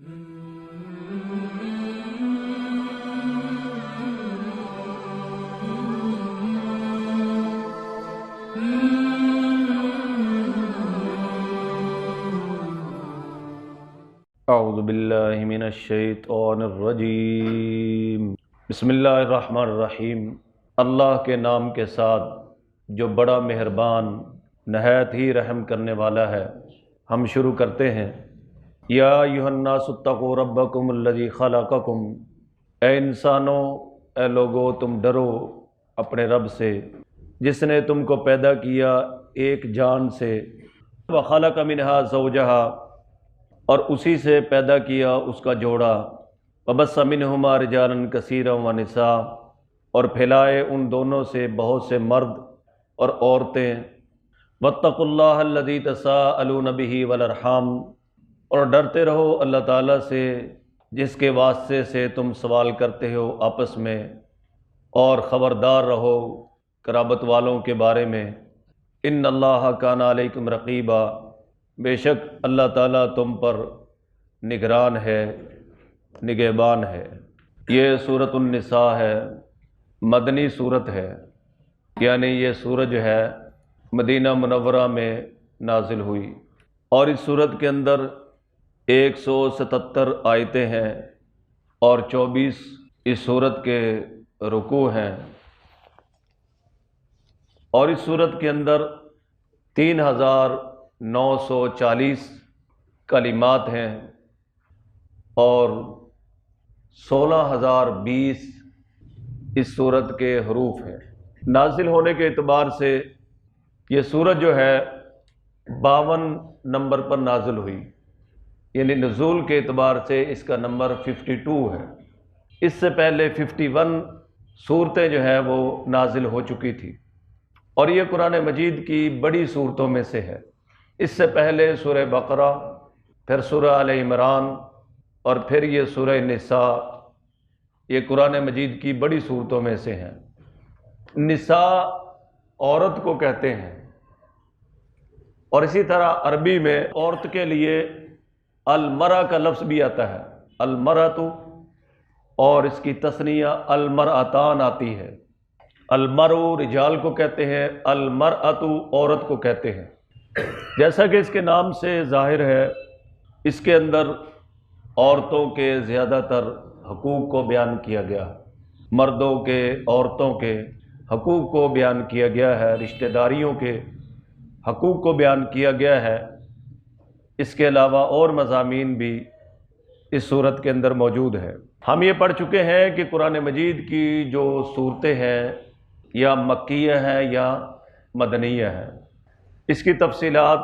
اعوذ باللہ من الشیطان الرجیم، بسم اللہ الرحمن الرحیم۔ اللہ کے نام کے ساتھ جو بڑا مہربان نہایت ہی رحم کرنے والا ہے۔ ہم شروع کرتے ہیں۔ یا ایھا الناس اتقوا ربکم الذی خلقکم، اے انسانوں، اے لوگو، تم ڈرو اپنے رب سے جس نے تم کو پیدا کیا ایک جان سے، وخلق منہا زوجہا، اور اسی سے پیدا کیا اس کا جوڑا، وبث منہما رجالا کثیرا ونساء، اور پھیلائے ان دونوں سے بہت سے مرد اور عورتیں۔ واتقوا اللہ الذی تساءلون بہ والارحام، اور ڈرتے رہو اللہ تعالیٰ سے جس کے واسطے سے تم سوال کرتے ہو آپس میں، اور خبردار رہو قرابت والوں کے بارے میں۔ ان اللہ کان علیکم رقیبا، بے شک اللہ تعالیٰ تم پر نگران ہے، نگہبان ہے۔ یہ سورۃ النساء ہے، مدنی سورت ہے، یعنی یہ سورت جو ہے مدینہ منورہ میں نازل ہوئی، اور اس سورت کے اندر 177 آیتیں ہیں اور 24 اس سورت کے رکوع ہیں، اور اس سورت کے اندر 3940 کلمات ہیں اور 16020 اس سورت کے حروف ہیں۔ نازل ہونے کے اعتبار سے یہ سورت جو ہے 52 نمبر پر نازل ہوئی، یعنی نزول کے اعتبار سے اس کا نمبر 52 ہے۔ اس سے پہلے 51 صورتیں جو ہیں وہ نازل ہو چکی تھی، اور یہ قرآن مجید کی بڑی صورتوں میں سے ہے۔ اس سے پہلے سورہ بقرہ، پھر سورہ آل عمران، اور پھر یہ سورہ نساء، یہ قرآن مجید کی بڑی صورتوں میں سے ہیں۔ نساء عورت کو کہتے ہیں، اور اسی طرح عربی میں عورت کے لیے المرأہ کا لفظ بھی آتا ہے، المرأۃ، اور اس کی تثنیہ المرأتان آتی ہے۔ المرء رجال کو کہتے ہیں، المرأۃ عورت کو کہتے ہیں۔ جیسا کہ اس کے نام سے ظاہر ہے، اس کے اندر عورتوں کے زیادہ تر حقوق کو بیان کیا گیا ہے، مردوں کے، عورتوں کے حقوق کو بیان کیا گیا ہے، رشتہ داریوں کے حقوق کو بیان کیا گیا ہے۔ اس کے علاوہ اور مضامین بھی اس صورت کے اندر موجود ہیں۔ ہم یہ پڑھ چکے ہیں کہ قرآن مجید کی جو صورتیں ہیں یا مکیہ ہیں یا مدنیہ ہیں، اس کی تفصیلات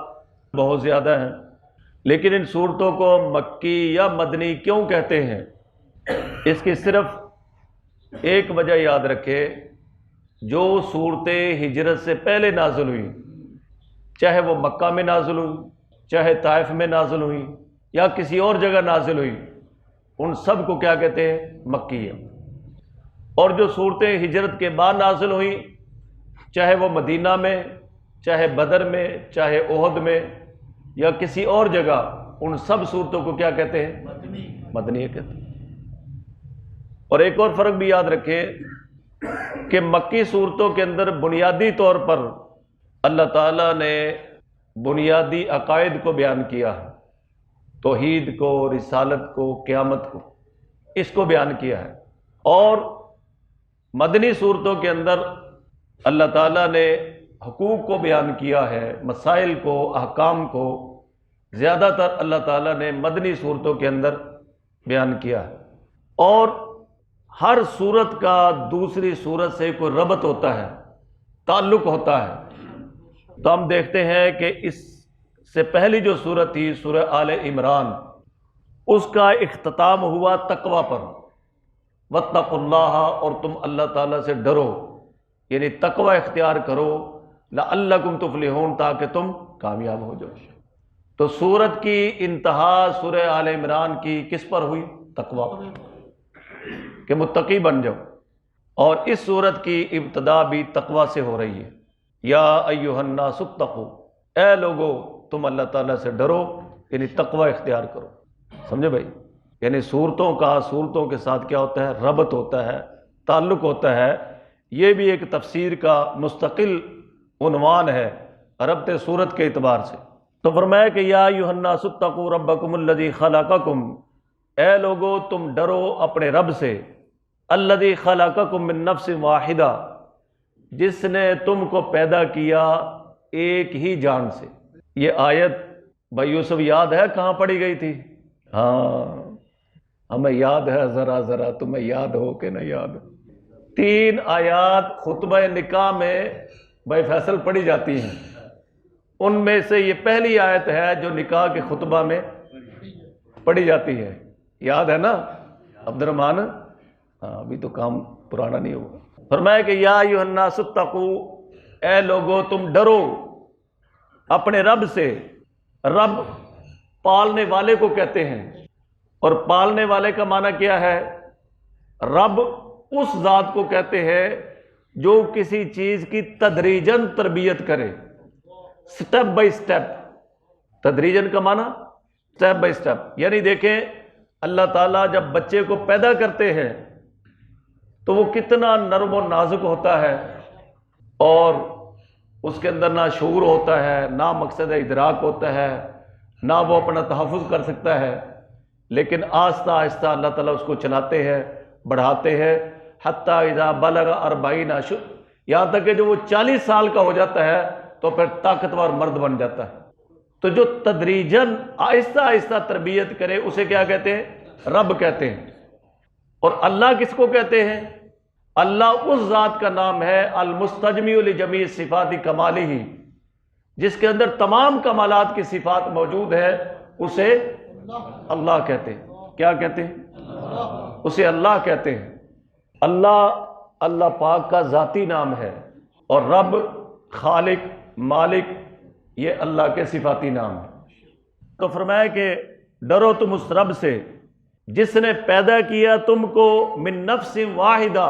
بہت زیادہ ہیں، لیکن ان صورتوں کو مکی یا مدنی کیوں کہتے ہیں، اس کی صرف ایک وجہ یاد رکھے۔ جو صورتیں ہجرت سے پہلے نازل ہوئیں، چاہے وہ مکہ میں نازل ہوئی، چاہے طائف میں نازل ہوئی، یا کسی اور جگہ نازل ہوئی، ان سب کو کیا کہتے ہیں؟ مکیہ۔ اور جو صورتیں ہجرت کے بعد نازل ہوئیں، چاہے وہ مدینہ میں، چاہے بدر میں، چاہے احد میں، یا کسی اور جگہ، ان سب صورتوں کو کیا کہتے ہیں؟ مدنی کہتے ہیں۔ اور ایک اور فرق بھی یاد رکھیں کہ مکی صورتوں کے اندر بنیادی طور پر اللہ تعالیٰ نے بنیادی عقائد کو بیان کیا ہے، توحید کو، رسالت کو، قیامت کو، اس کو بیان کیا ہے۔ اور مدنی صورتوں کے اندر اللہ تعالیٰ نے حقوق کو بیان کیا ہے، مسائل کو، احکام کو زیادہ تر اللہ تعالیٰ نے مدنی صورتوں کے اندر بیان کیا ہے۔ اور ہر صورت کا دوسری صورت سے کوئی ربط ہوتا ہے، تعلق ہوتا ہے۔ تو ہم دیکھتے ہیں کہ اس سے پہلی جو صورت تھی سورہ آل عمران، اس کا اختتام ہوا تقوی پر، واتقوا اللہ، اور تم اللہ تعالیٰ سے ڈرو، یعنی تقوی اختیار کرو، لعلکم تفلحون، تاکہ تم کامیاب ہو جاؤ۔ تو سورت کی انتہا سورہ آل عمران کی کس پر ہوئی؟ تقوی پر، کہ متقی بن جاؤ۔ اور اس سورت کی ابتدا بھی تقوی سے ہو رہی ہے۔ یا ایھا الناس اتقوا، اے لوگو تم اللہ تعالیٰ سے ڈرو، یعنی تقوی اختیار کرو۔ سمجھے بھائی؟ یعنی صورتوں کے ساتھ کیا ہوتا ہے؟ ربط ہوتا ہے، تعلق ہوتا ہے۔ یہ بھی ایک تفسیر کا مستقل عنوان ہے ربط صورت کے اعتبار سے۔ تو فرمایا کہ یا ایھا الناس اتقوا ربکم الذی خلقکم، اے لوگو تم ڈرو اپنے رب سے، الذی خلقکم من نفس واحدہ، جس نے تم کو پیدا کیا ایک ہی جان سے۔ یہ آیت بھائی یوسف یاد ہے کہاں پڑھی گئی تھی؟ ہاں ہمیں یاد ہے، ذرا ذرا تمہیں یاد ہو کہ نہ یاد ہو۔ 3 آیات خطبہ نکاح میں بھائی فیصل پڑھی جاتی ہیں، ان میں سے یہ پہلی آیت ہے جو نکاح کے خطبہ میں پڑھی جاتی ہے۔ یاد ہے نا عبد الرحمن؟ ہاں ابھی تو کام پرانا نہیں ہوا۔ فرمایا کہ یا ایھا الناس اتقوا، اے لوگو تم ڈرو اپنے رب سے۔ رب پالنے والے کو کہتے ہیں، اور پالنے والے کا معنی کیا ہے؟ رب اس ذات کو کہتے ہیں جو کسی چیز کی تدریجاً تربیت کرے، سٹیپ بائی سٹیپ۔ تدریجاً کا معنی سٹیپ بائی سٹیپ، یعنی دیکھیں اللہ تعالیٰ جب بچے کو پیدا کرتے ہیں تو وہ کتنا نرم و نازک ہوتا ہے، اور اس کے اندر نہ شعور ہوتا ہے، نہ مقصد ادراک ہوتا ہے، نہ وہ اپنا تحفظ کر سکتا ہے، لیکن آہستہ آہستہ اللہ تعالیٰ اس کو چلاتے ہیں، بڑھاتے ہیں، حتیٰ اذا بلغ 40، یہاں تک کہ جو وہ 40 سال کا ہو جاتا ہے تو پھر طاقتور مرد بن جاتا ہے۔ تو جو تدریجاً آہستہ آہستہ تربیت کرے اسے کیا کہتے ہیں؟ رب کہتے ہیں۔ اور اللہ کس کو کہتے ہیں؟ اللہ اس ذات کا نام ہے المستجمع لجمیع صفات کمالہ، جس کے اندر تمام کمالات کی صفات موجود ہے، اسے اللہ کہتے ہیں۔ کیا کہتے ہیں؟ اسے اللہ کہتے ہیں۔ اللہ پاک کا ذاتی نام ہے، اور رب، خالق، مالک، یہ اللہ کے صفاتی نام ہیں۔ تو فرمایا کہ ڈرو تم اس رب سے جس نے پیدا کیا تم کو من نفس واحدہ،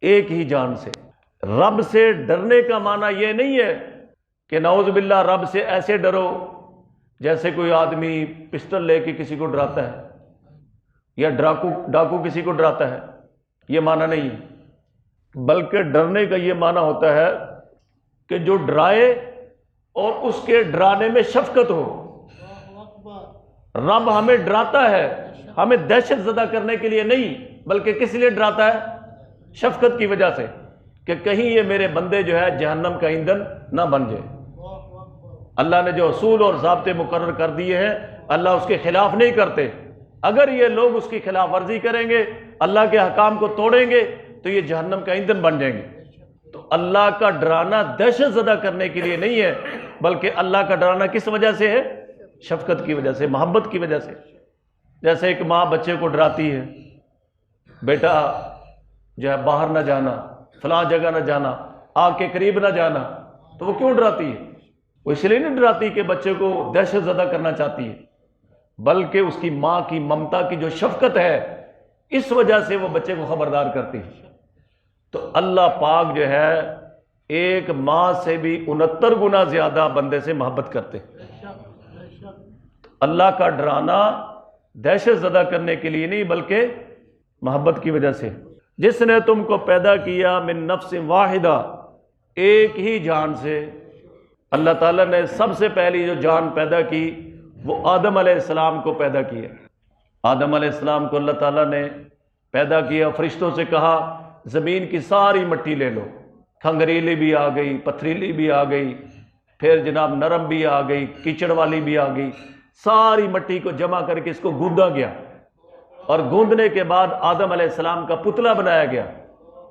ایک ہی جان سے۔ رب سے ڈرنے کا معنی یہ نہیں ہے کہ نعوذ باللہ رب سے ایسے ڈرو جیسے کوئی آدمی پسٹل لے کے کسی کو ڈراتا ہے، یا ڈاکو کسی کو ڈراتا ہے، یہ معنی نہیں ہے۔ بلکہ ڈرنے کا یہ معنی ہوتا ہے کہ جو ڈرائے اور اس کے ڈرانے میں شفقت ہو۔ رب ہمیں ڈراتا ہے، ہمیں دہشت زدہ کرنے کے لیے نہیں، بلکہ کس لیے ڈراتا ہے؟ شفقت کی وجہ سے، کہ کہیں یہ میرے بندے جو ہے جہنم کا ایندھن نہ بن جائے۔ اللہ نے جو اصول اور ضابطے مقرر کر دیے ہیں اللہ اس کے خلاف نہیں کرتے۔ اگر یہ لوگ اس کی خلاف ورزی کریں گے، اللہ کے حکام کو توڑیں گے، تو یہ جہنم کا ایندھن بن جائیں گے۔ تو اللہ کا ڈرانا دہشت زدہ کرنے کے لیے نہیں ہے، بلکہ اللہ کا ڈرانا کس وجہ سے ہے؟ شفقت کی وجہ سے، محبت کی وجہ سے۔ جیسے ایک ماں بچے کو ڈراتی ہے، بیٹا جو ہے باہر نہ جانا، فلاں جگہ نہ جانا، آگ کے قریب نہ جانا، تو وہ کیوں ڈراتی ہے؟ وہ اس لیے نہیں ڈراتی کہ بچے کو دہشت زدہ کرنا چاہتی ہے، بلکہ اس کی ماں کی ممتا کی جو شفقت ہے اس وجہ سے وہ بچے کو خبردار کرتی ہے۔ تو اللہ پاک جو ہے ایک ماں سے بھی 69 گنا زیادہ بندے سے محبت کرتے ہیں۔ اللہ کا ڈرانا دہشت زدہ کرنے کے لیے نہیں، بلکہ محبت کی وجہ سے۔ جس نے تم کو پیدا کیا من نفس واحدہ، ایک ہی جان سے۔ اللہ تعالیٰ نے سب سے پہلی جو جان پیدا کی وہ آدم علیہ السلام کو پیدا کیا۔ آدم علیہ السلام کو اللہ تعالیٰ نے پیدا کیا، فرشتوں سے کہا زمین کی ساری مٹی لے لو، کھنگریلی بھی آ گئی، پتھریلی بھی آ گئی، پھر جناب نرم بھی آ گئی، کیچڑ والی بھی آ گئی، ساری مٹی کو جمع کر کے اس کو گوندا گیا، اور گوندنے کے بعد آدم علیہ السلام کا پتلا بنایا گیا،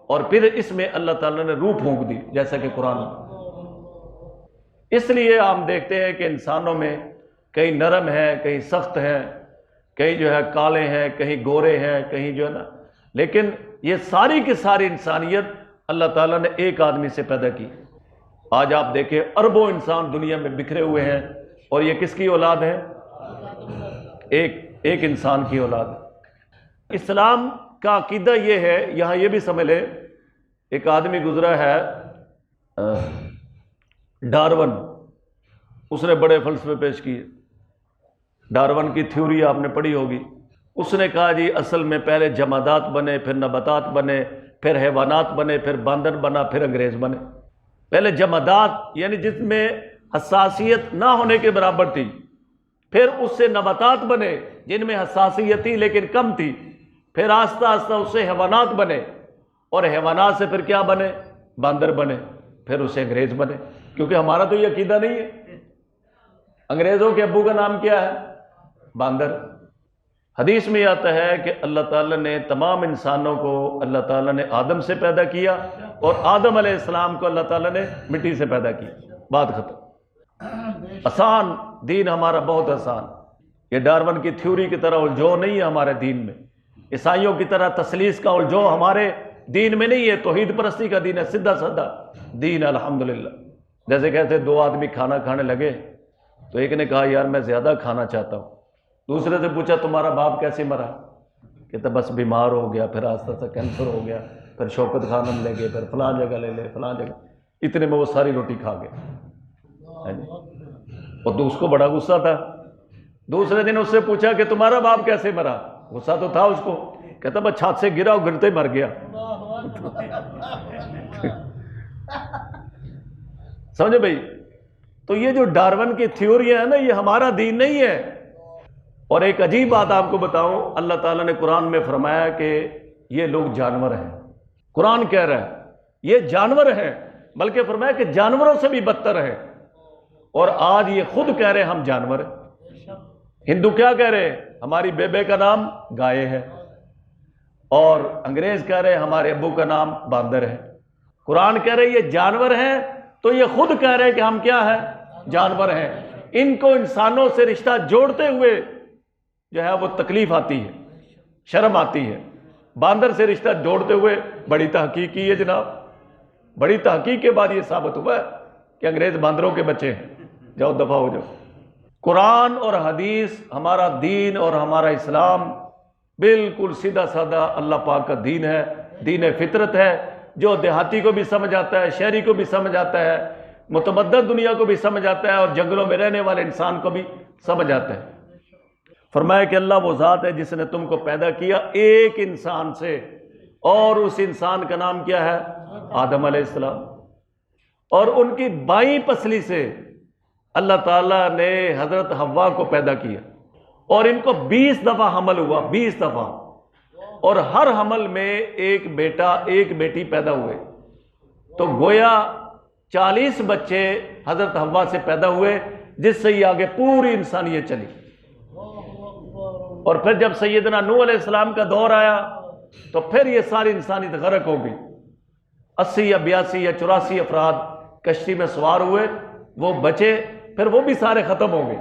اور پھر اس میں اللہ تعالیٰ نے روح پھونک دی، جیسا کہ قرآن۔ اس لیے ہم دیکھتے ہیں کہ انسانوں میں کہیں نرم ہیں، کہیں سخت ہیں، کہیں جو ہے کالے ہیں، کہیں گورے ہیں، کہیں جو ہے نا، لیکن یہ ساری کی ساری انسانیت اللہ تعالیٰ نے ایک آدمی سے پیدا کی۔ آج آپ دیکھیں اربوں انسان دنیا میں بکھرے ہوئے ہیں، اور یہ کس کی اولاد ہے؟ ایک انسان کی اولاد ہے۔ اسلام کا عقیدہ یہ ہے، یہاں یہ بھی سمجھ لیں، ایک آدمی گزرا ہے ڈارون، اس نے بڑے فلسفے پیش کیے۔ ڈارون کی تھیوری آپ نے پڑھی ہوگی، اس نے کہا جی اصل میں پہلے جمادات بنے، پھر نباتات بنے، پھر حیوانات بنے، پھر باندر بنا، پھر انگریز بنے۔ پہلے جمادات یعنی جس میں حساسیت نہ ہونے کے برابر تھی، پھر اس سے نباتات بنے جن میں حساسیت تھی لیکن کم تھی، پھر آہستہ آہستہ اس سے حیوانات بنے، اور حیوانات سے پھر کیا بنے؟ باندر بنے، پھر اس سے انگریز بنے۔ کیونکہ ہمارا تو یہ عقیدہ نہیں ہے۔ انگریزوں کے ابو کا نام کیا ہے؟ باندر۔ حدیث میں آتا ہے کہ اللہ تعالیٰ نے تمام انسانوں کو اللہ تعالیٰ نے آدم سے پیدا کیا، اور آدم علیہ السلام کو اللہ تعالیٰ نے مٹی سے پیدا کیا۔ بات ختم۔ آسان دین ہمارا، بہت آسان۔ یہ ڈارون کی تھیوری کی طرح الجھو نہیں ہے ہمارے دین میں، عیسائیوں کی طرح تثلیث کا الجھو ہمارے دین میں نہیں ہے۔ توحید پرستی کا دین ہے، سیدھا سادہ دین الحمدللہ۔ جیسے کہتے دو آدمی کھانا کھانے لگے تو ایک نے کہا یار میں زیادہ کھانا چاہتا ہوں، دوسرے سے پوچھا تمہارا باپ کیسے مرا؟ کہتا بس بیمار ہو گیا، پھر آہستہ آہستہ کینسر ہو گیا، پھر شوکت خانم لے گئے، پھر فلاں جگہ لے لے، فلاں جگہ، اتنے میں وہ ساری روٹی کھا گئے۔ اور اس کو بڑا غصہ تھا۔ دوسرے دن اس سے پوچھا کہ تمہارا باپ کیسے مرا؟ غصہ تو تھا اس کو، کہتا بس چھت سے گرا اور گرتے مر گیا۔ سمجھے بھائی؟ تو یہ جو ڈارون کی تھیوریاں ہیں نا، یہ ہمارا دین نہیں ہے۔ اور ایک عجیب بات آپ کو بتاؤں، اللہ تعالیٰ نے قرآن میں فرمایا کہ یہ لوگ جانور ہیں۔ قرآن کہہ رہا ہے یہ جانور ہیں، بلکہ فرمایا کہ جانوروں سے بھی بدتر ہے۔ اور آج یہ خود کہہ رہے ہیں ہم جانور ہیں۔ ہندو کیا کہہ رہے ہیں؟ ہماری بیبے کا نام گائے ہے، اور انگریز کہہ رہے ہیں ہمارے ابو کا نام باندر ہے۔ قرآن کہہ رہے ہیں یہ جانور ہیں، تو یہ خود کہہ رہے ہیں کہ ہم کیا ہیں؟ جانور ہیں۔ ان کو انسانوں سے رشتہ جوڑتے ہوئے جو ہے وہ تکلیف آتی ہے، شرم آتی ہے۔ باندر سے رشتہ جوڑتے ہوئے بڑی تحقیق کی ہے جناب، بڑی تحقیق کے بعد یہ ثابت ہوا ہے کہ انگریز باندروں کے بچے ہیں۔ جاؤ دفع ہو جاؤ۔ قرآن اور حدیث، ہمارا دین اور ہمارا اسلام بالکل سیدھا سادہ اللہ پاک کا دین ہے، دین فطرت ہے، جو دیہاتی کو بھی سمجھ آتا ہے، شہری کو بھی سمجھ آتا ہے، متمدن دنیا کو بھی سمجھ آتا ہے، اور جنگلوں میں رہنے والے انسان کو بھی سمجھ آتا ہے۔ فرمایا کہ اللہ وہ ذات ہے جس نے تم کو پیدا کیا ایک انسان سے، اور اس انسان کا نام کیا ہے؟ آدم علیہ السلام۔ اور ان کی بائیں پسلی سے اللہ تعالیٰ نے حضرت حوا کو پیدا کیا، اور ان کو 20 دفعہ حمل ہوا، 20 دفعہ، اور ہر حمل میں ایک بیٹا ایک بیٹی پیدا ہوئے۔ تو گویا 40 بچے حضرت حوا سے پیدا ہوئے، جس سے یہ آگے پوری انسانیت چلی۔ اور پھر جب سیدنا نوح علیہ السلام کا دور آیا تو پھر یہ ساری انسانیت غرق ہو گئی۔ 80 یا 82 یا 84 افراد کشتی میں سوار ہوئے، وہ بچے، پھر وہ بھی سارے ختم ہو گئے۔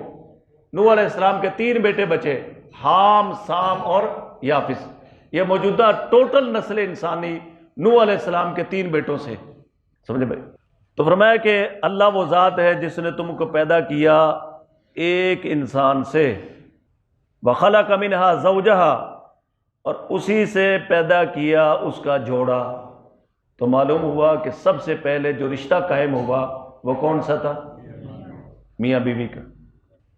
نوح علیہ السلام کے 3 بیٹے بچے، حام، سام اور یافس۔ یہ موجودہ ٹوٹل نسل انسانی نوح علیہ السلام کے 3 بیٹوں سے، سمجھے بھائی؟ تو فرمایا کہ اللہ وہ ذات ہے جس نے تم کو پیدا کیا ایک انسان سے، وَخَلَقَ مِنْهَا زَوْجَهَا، اور اسی سے پیدا کیا اس کا جوڑا۔ تو معلوم ہوا کہ سب سے پہلے جو رشتہ قائم ہوا وہ کون سا تھا؟ میاں بیوی کا۔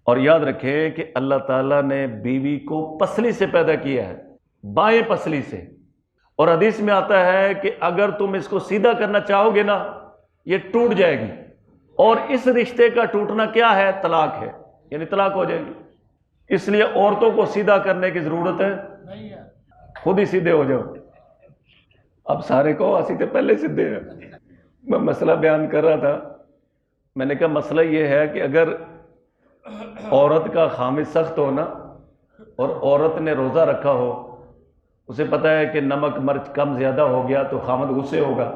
اور یاد رکھیں کہ اللہ تعالیٰ نے بیوی کو پسلی سے پیدا کیا ہے، بائیں پسلی سے۔ اور حدیث میں آتا ہے کہ اگر تم اس کو سیدھا کرنا چاہو گے نا، یہ ٹوٹ جائے گی۔ اور اس رشتے کا ٹوٹنا کیا ہے؟ طلاق ہے، یعنی طلاق ہو جائے گی۔ اس لیے عورتوں کو سیدھا کرنے کی ضرورت ہے، خود ہی سیدھے ہو جاؤ۔ اب سارے کو اسی سے پہلے سیدھے ہیں۔ میں مسئلہ بیان کر رہا تھا، میں نے کہا مسئلہ یہ ہے کہ اگر عورت کا خامد سخت ہو نا، اور عورت نے روزہ رکھا ہو، اسے پتہ ہے کہ نمک مرچ کم زیادہ ہو گیا تو خامد غصے ہوگا،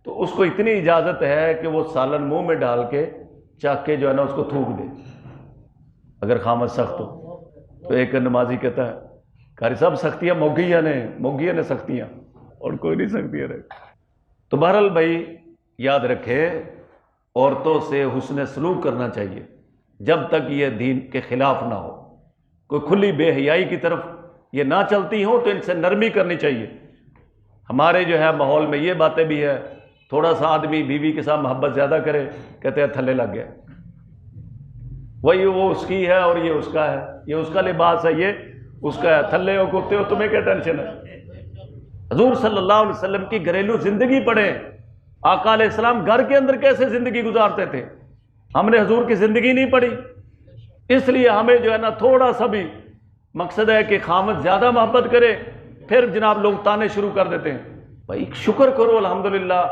تو اس کو اتنی اجازت ہے کہ وہ سالن منہ میں ڈال کے چاک کے جو ہے نا اس کو تھوک دے، اگر خامد سخت ہو۔ تو ایک نمازی کہتا ہے قاری صاحب سختیاں موگیاں نے سختیاں، اور کوئی نہیں سختیاں رہے۔ تو بہرحال بھائی یاد رکھے، عورتوں سے حسن سلوک کرنا چاہیے جب تک یہ دین کے خلاف نہ ہو۔ کوئی کھلی بے حیائی کی طرف یہ نہ چلتی ہوں تو ان سے نرمی کرنی چاہیے۔ ہمارے جو ہے ماحول میں یہ باتیں بھی ہے، تھوڑا سا آدمی بیوی کے ساتھ محبت زیادہ کرے، کہتے ہیں تھلے لگ گیا، وہی وہ اس کی ہے اور یہ اس کا ہے، یہ اس کا لباس ہے، یہ اس کا تھلے ہو کتے ہو تمہیں کیا ٹینشن ہے؟ حضور صلی اللہ علیہ وسلم کی گھریلو زندگی پڑھیں، آقا علیہ السلام گھر کے اندر کیسے زندگی گزارتے تھے۔ ہم نے حضور کی زندگی نہیں پڑھی، اس لیے ہمیں جو ہے نا تھوڑا سا بھی مقصد ہے کہ خامد زیادہ محبت کرے، پھر جناب لوگ تانے شروع کر دیتے ہیں۔ بھائی شکر کرو الحمدللہ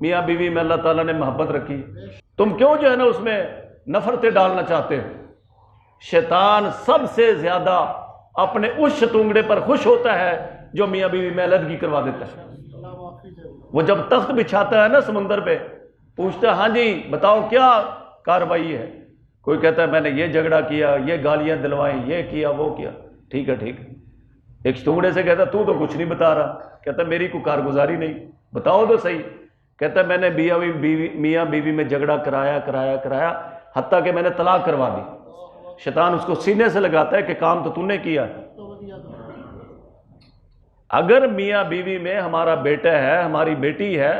میاں بیوی میں اللہ تعالیٰ نے محبت رکھی، تم کیوں جو ہے نا اس میں نفرتیں ڈالنا چاہتے ہو؟ شیطان سب سے زیادہ اپنے اس شتونگڑے پر خوش ہوتا ہے جو میاں بیوی میں علیحدگی کروا دیتا ہے۔ وہ جب تخت بچھاتا ہے نا سمندر پہ، پوچھتا ہے ہاں جی بتاؤ کیا کارروائی ہے؟ کوئی کہتا ہے میں نے یہ جھگڑا کیا، یہ گالیاں دلوائیں، یہ کیا وہ کیا، ٹھیک ہے ٹھیک ہے۔ ایک شتونگڑے سے کہتا تو کچھ نہیں بتا رہا، کہتا میری کوئی کارگزاری نہیں، بتاؤ تو صحیح۔ کہتا میں نے میاں بیوی میں جھگڑا کرایا حتیٰ کہ میں نے طلاق کروا دی۔ شیطان اس کو سینے سے لگاتا ہے کہ کام تو نے کیا۔ اگر میاں بیوی میں ہمارا بیٹا ہے، ہماری بیٹی ہے،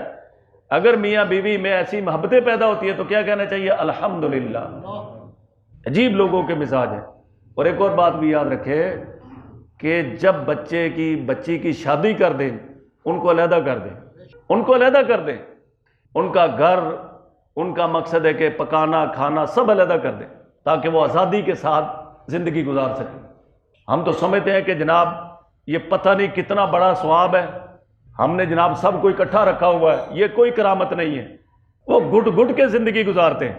اگر میاں بیوی میں ایسی محبتیں پیدا ہوتی ہے تو کیا کہنا چاہیے؟ الحمدللہ۔ عجیب لوگوں کے مزاج ہیں۔ اور ایک اور بات بھی یاد رکھے کہ جب بچی کی شادی کر دیں، ان کو علیحدہ کر دیں، ان کو علیحدہ کر دیں، ان کا گھر، ان کا مقصد ہے کہ پکانا کھانا سب علیحدہ کر دیں تاکہ وہ آزادی کے ساتھ زندگی گزار سکیں۔ ہم تو سمجھتے ہیں کہ جناب یہ پتہ نہیں کتنا بڑا ثواب ہے، ہم نے جناب سب کو اکٹھا رکھا ہوا ہے، یہ کوئی کرامت نہیں ہے۔ وہ گھٹ گھٹ کے زندگی گزارتے ہیں،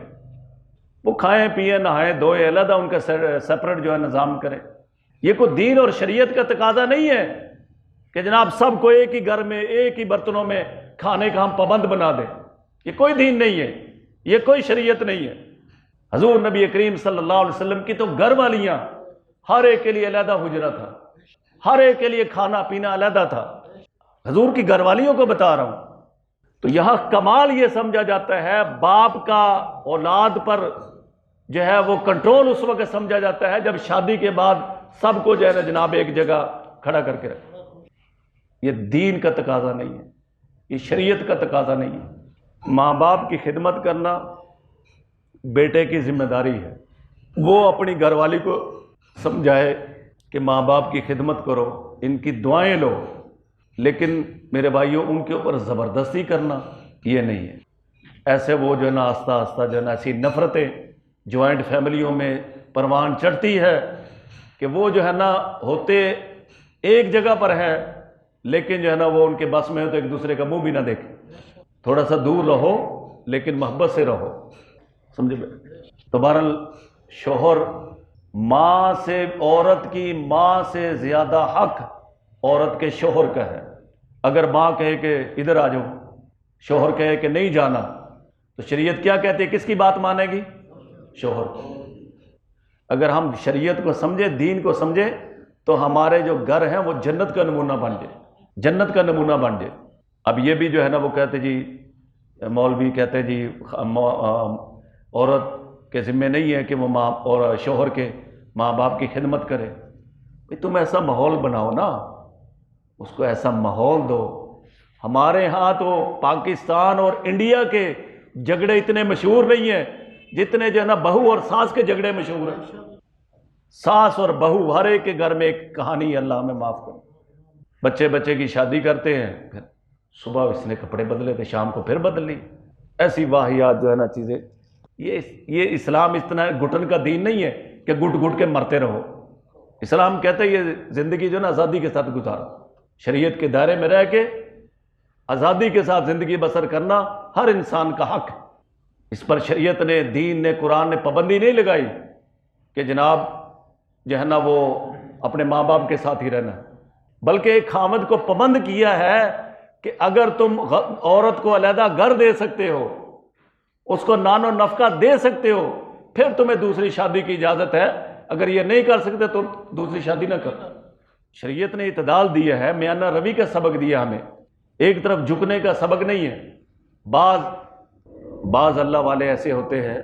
وہ کھائیں پیئیں نہائیں دھوئیں، علیحدہ ان کا سیپریٹ جو ہے نظام کریں۔ یہ کوئی دین اور شریعت کا تقاضا نہیں ہے کہ جناب سب کو ایک ہی گھر میں ایک ہی برتنوں میں کھانے کا ہم پابند بنا دیں۔ یہ کوئی دین نہیں ہے، یہ کوئی شریعت نہیں ہے۔ حضور نبی کریم صلی اللہ علیہ وسلم کی تو گھر والیاں ہر ایک کے لیے علیحدہ حجرہ تھا، ہر ایک کے لیے کھانا پینا علیحدہ تھا۔ حضور کی گھر والیوں کو بتا رہا ہوں۔ تو یہاں کمال یہ سمجھا جاتا ہے، باپ کا اولاد پر جو ہے وہ کنٹرول اس وقت سمجھا جاتا ہے جب شادی کے بعد سب کو جو ہے نا جناب ایک جگہ کھڑا کر کے رکھے۔ یہ دین کا تقاضا نہیں ہے، یہ شریعت کا تقاضا نہیں ہے۔ ماں باپ کی خدمت کرنا بیٹے کی ذمہ داری ہے۔ وہ اپنی گھر والی کو سمجھائے کہ ماں باپ کی خدمت کرو، ان کی دعائیں لو، لیکن میرے بھائیوں ان کے اوپر زبردستی کرنا یہ نہیں ہے۔ ایسے وہ جو ہے نا آہستہ آہستہ جو ہے نا ایسی نفرتیں جوائنٹ فیملیوں میں پروان چڑھتی ہے کہ وہ جو ہے نا ہوتے ایک جگہ پر ہے لیکن جو ہے نا وہ ان کے بس میں ہو تو ایک دوسرے کا منہ بھی نہ دیکھیں۔ تھوڑا سا دور رہو لیکن محبت سے رہو، سمجھے؟ تو بہرحال شوہر ماں سے، عورت کی ماں سے زیادہ حق عورت کے شوہر کا ہے۔ اگر ماں کہے کہ ادھر آ جاؤ، شوہر کہے کہ نہیں جانا، تو شریعت کیا کہتی ہے؟ کس کی بات مانے گی؟ شوہر کو۔ اگر ہم شریعت کو سمجھے، دین کو سمجھے، تو ہمارے جو گھر ہیں وہ جنت کا نمونہ بن جائے، جنت کا نمونہ بن جائے۔ اب یہ بھی جو ہے نا وہ کہتے جی، مولوی کہتے جی عورت کے ذمہ نہیں ہے کہ وہ ماں اور شوہر کے ماں باپ کی خدمت کرے۔ تم ایسا ماحول بناؤ نا، اس کو ایسا ماحول دو۔ ہمارے ہاں تو پاکستان اور انڈیا کے جھگڑے اتنے مشہور نہیں ہیں جتنے جو ہے نا بہو اور ساس کے جھگڑے مشہور ہیں۔ ساس اور بہو ہر ایک کے گھر میں ایک کہانی ہے، اللہ ہمیں معاف کرو۔ بچے کی شادی کرتے ہیں، پھر صبح اس نے کپڑے بدلے تھے شام کو پھر بدل لی، ایسی واحیات جو ہے نا چیزیں۔ یہ اسلام اتنا گھٹن کا دین نہیں ہے کہ گھٹ گھٹ کے مرتے رہو۔ اسلام کہتا ہے یہ زندگی جو ہے نا آزادی کے ساتھ گزارو، شریعت کے دائرے میں رہ کے آزادی کے ساتھ زندگی بسر کرنا ہر انسان کا حق ہے۔ اس پر شریعت نے، دین نے، قرآن نے پابندی نہیں لگائی کہ جناب جو ہے نا وہ اپنے ماں باپ کے ساتھ ہی رہنا ہے، بلکہ ایک خامد کو پابند کیا ہے کہ اگر تم عورت کو علیحدہ گھر دے سکتے ہو، اس کو نان و نفقہ دے سکتے ہو، پھر تمہیں دوسری شادی کی اجازت ہے۔ اگر یہ نہیں کر سکتے تو دوسری شادی نہ کرو۔ شریعت نے اعتدال دیا ہے، میانہ روی کا سبق دیا ہمیں، ایک طرف جھکنے کا سبق نہیں ہے۔ بعض اللہ والے ایسے ہوتے ہیں،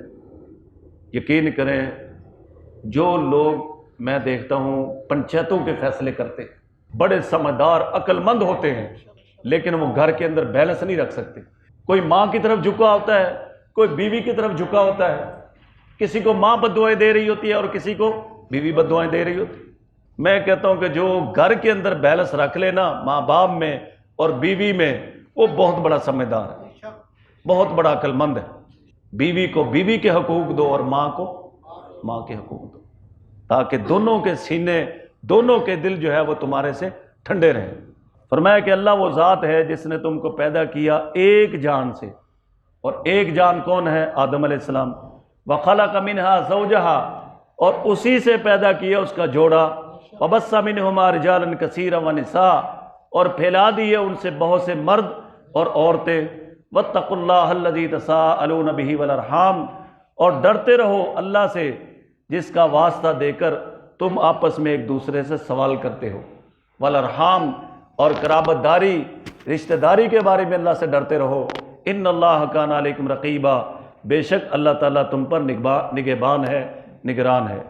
یقین کریں، جو لوگ میں دیکھتا ہوں پنچایتوں کے فیصلے کرتے ہیں، بڑے سمجھدار عقل مند ہوتے ہیں، لیکن وہ گھر کے اندر بیلنس نہیں رکھ سکتے۔ کوئی ماں کی طرف جھکا ہوتا ہے، کوئی بیوی کی طرف جھکا ہوتا ہے، کسی کو ماں بد دعائیں دے رہی ہوتی ہے اور کسی کو بیوی بد دعائیں دے رہی ہوتی ہے۔ میں کہتا ہوں کہ جو گھر کے اندر بیلنس رکھ لے نا ماں باپ میں اور بیوی میں، وہ بہت بڑا سمجھدار ہے، بہت بڑا عقل مند ہے۔ بیوی کو بیوی کے حقوق دو اور ماں کو ماں کے حقوق دو، تاکہ دونوں کے سینے، دونوں کے دل جو ہے وہ تمہارے سے ٹھنڈے رہیں۔ فرمایا کہ اللہ وہ ذات ہے جس نے تم کو پیدا کیا ایک جان سے، اور ایک جان کون ہے؟ آدم علیہ السلام۔ وَخَلَقَ مِنْهَا زَوْجَهَا، اور اسی سے پیدا کیا اس کا جوڑا۔ وَبَثَّ مِنْهُمَا رِجَالًا كَثِيرًا وَنِسَاءً، اور پھیلا دیے ان سے بہت سے مرد اور عورتیں۔ وَاتَّقُوا اللَّهَ الَّذِي تَسَاءَلُونَ بِهِ وَالْأَرْحَامَ، اور ڈرتے رہو اللہ سے جس کا واسطہ دے کر تم آپس میں ایک دوسرے سے سوال کرتے ہو۔ والارحام، اور قرابت داری، رشتہ داری کے بارے میں اللہ سے ڈرتے رہو۔ ان اللہ کان علیکم رقیبا، بے شک اللہ تعالیٰ تم پر نگہبان ہے، نگران ہے۔